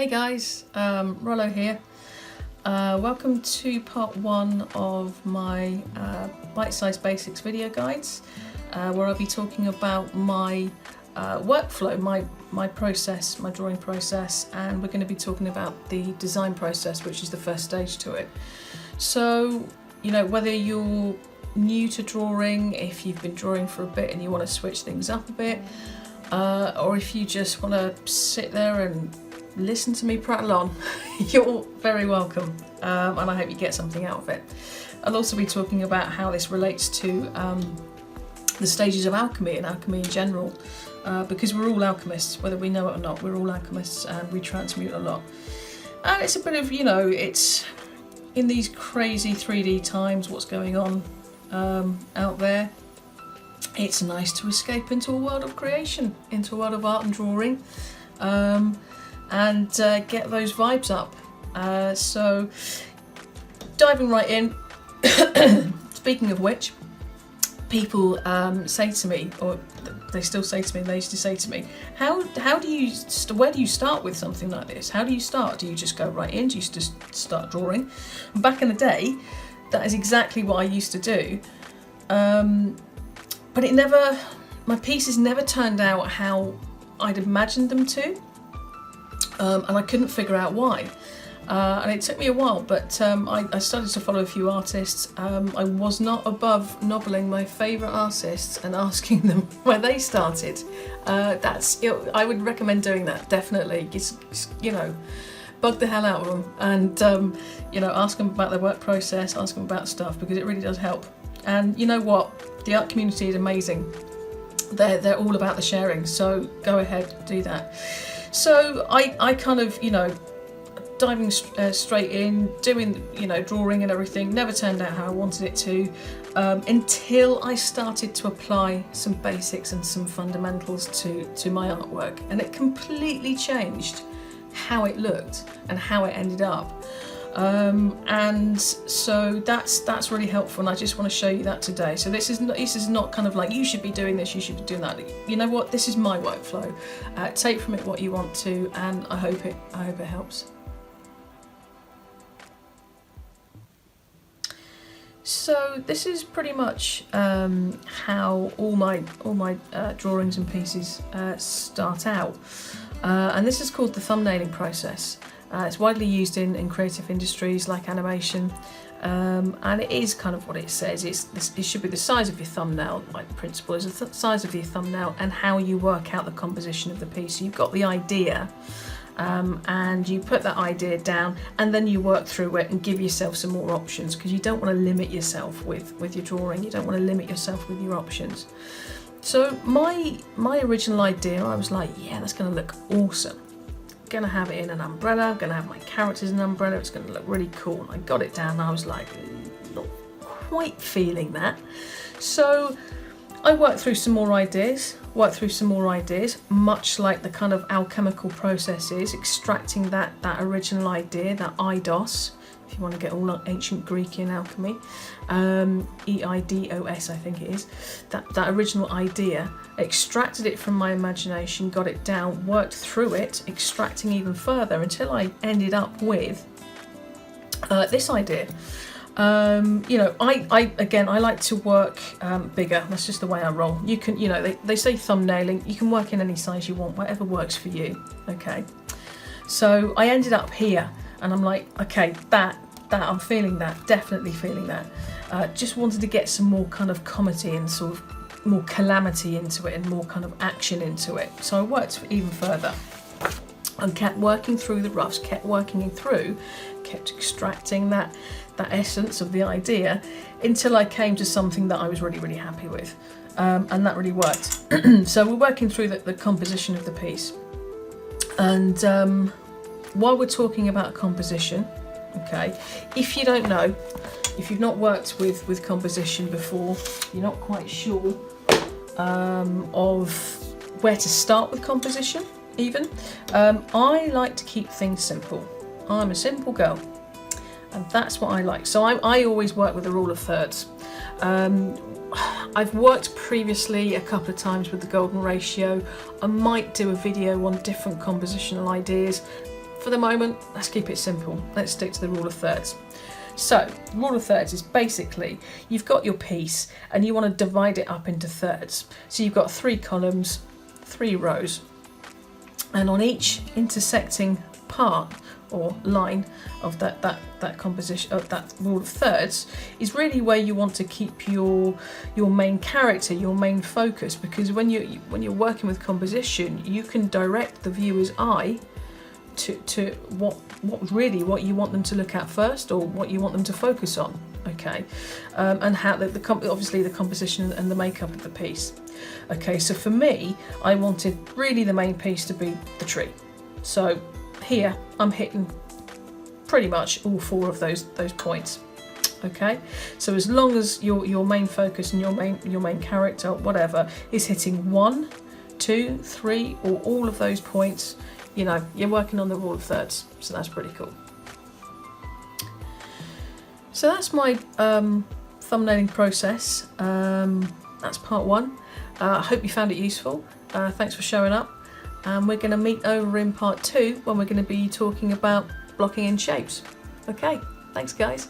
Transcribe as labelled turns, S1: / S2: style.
S1: Hey guys, Rollo here. Welcome to part one of my bite-sized basics video guides, where I'll be talking about my workflow, my process, my drawing process, and we're going to be talking about the design process, which is the first stage to it. So, you know, whether you're new to drawing, if you've been drawing for a bit and you want to switch things up a bit, or if you just want to sit there and listen to me prattle on, you're very welcome, and I hope you get something out of it. I'll also be talking about how this relates to the stages of alchemy and alchemy in general, because we're all alchemists, whether we know it or not. We're all alchemists and we transmute a lot. And it's a bit of, you know, it's in these crazy 3D times, what's going on out there, it's nice to escape into a world of creation, into a world of art and drawing, and get those vibes up. So diving right in, speaking of which, people say to me, or they still say to me, they used to say to me, where do you start with something like this? How do you start? Do you just go right in? Do you just start drawing? Back in the day, that is exactly what I used to do. But my pieces never turned out how I'd imagined them to. And I couldn't figure out why. And it took me a while, but I started to follow a few artists. I was not above nobbling my favourite artists and asking them where they started. I would recommend doing that, definitely. You know, bug the hell out of them and, you know, ask them about their work process, ask them about stuff, because it really does help. And you know what? The art community is amazing. They're all about the sharing, so go ahead, do that. So I kind of, you know, diving straight in, doing, you know, drawing and everything, never turned out how I wanted it to, until I started to apply some basics and some fundamentals to my artwork, and it completely changed how it looked and how it ended up. And so that's really helpful, and I just want to show you that today. So this is not kind of like you should be doing this, you should be doing that. You know what? This is my workflow. Take from it what you want to, and I hope it helps. So this is pretty much how all my drawings and pieces start out, and this is called the thumbnailing process. It's widely used in creative industries like animation, and it is kind of what it says. It should be the size of your thumbnail, like the principle is the size of your thumbnail, and how you work out the composition of the piece. So you've got the idea, and you put that idea down, and then you work through it and give yourself some more options, because you don't want to limit yourself with your drawing. You don't want to limit yourself with your options. So my original idea, I was like, yeah, that's going to look awesome. Going to have it in an umbrella, I'm going to have my characters in an umbrella, it's going to look really cool. And I got it down and I was like, not quite feeling that. So I worked through some more ideas, much like the kind of alchemical processes, extracting that original idea, that eidos, if you want to get all ancient Greek in alchemy, eidos I think it is, that original idea, extracted it from my imagination, got it down, worked through it, extracting even further until I ended up with this idea. You know, I like to work bigger. That's just the way I roll. You can, you know, they say thumbnailing, you can work in any size you want, whatever works for you. Okay, so I ended up here, and I'm like, okay, that I'm feeling that, definitely feeling that. Just wanted to get some more kind of comedy and sort of more calamity into it and more kind of action into it. So I worked even further and kept working through the roughs, kept extracting that essence of the idea until I came to something that I was really, really happy with, and that really worked. So we're working through the composition of the piece, and while we're talking about composition, okay, if you don't know, if you've not worked with composition before, you're not quite sure of where to start with composition even, I like to keep things simple. I'm a simple girl, and that's what I like. So I always work with the rule of thirds. I've worked previously a couple of times with the golden ratio. I might do a video on different compositional ideas. for the moment, let's keep it simple. Let's stick to the rule of thirds. So, the rule of thirds is basically, you've got your piece and you want to divide it up into thirds. So you've got 3 columns, 3 rows, and on each intersecting part or line of that composition, of that rule of thirds, is really where you want to keep your main character, your main focus, because when you're working with composition, you can direct the viewer's eye to what you want them to look at first, or what you want them to focus on, okay, and how obviously the composition and the makeup of the piece. Okay, so for me, I wanted really the main piece to be the tree. So here I'm hitting pretty much all 4 of those points. Okay, so as long as your main focus and your main character, whatever, is hitting 1, 2, 3, or all of those points, you know, you're working on the rule of thirds. So that's pretty cool. So that's my thumbnailing process. That's part 1. I hope you found it useful. Thanks for showing up. And we're going to meet over in part 2 when we're going to be talking about blocking in shapes. Okay, thanks guys.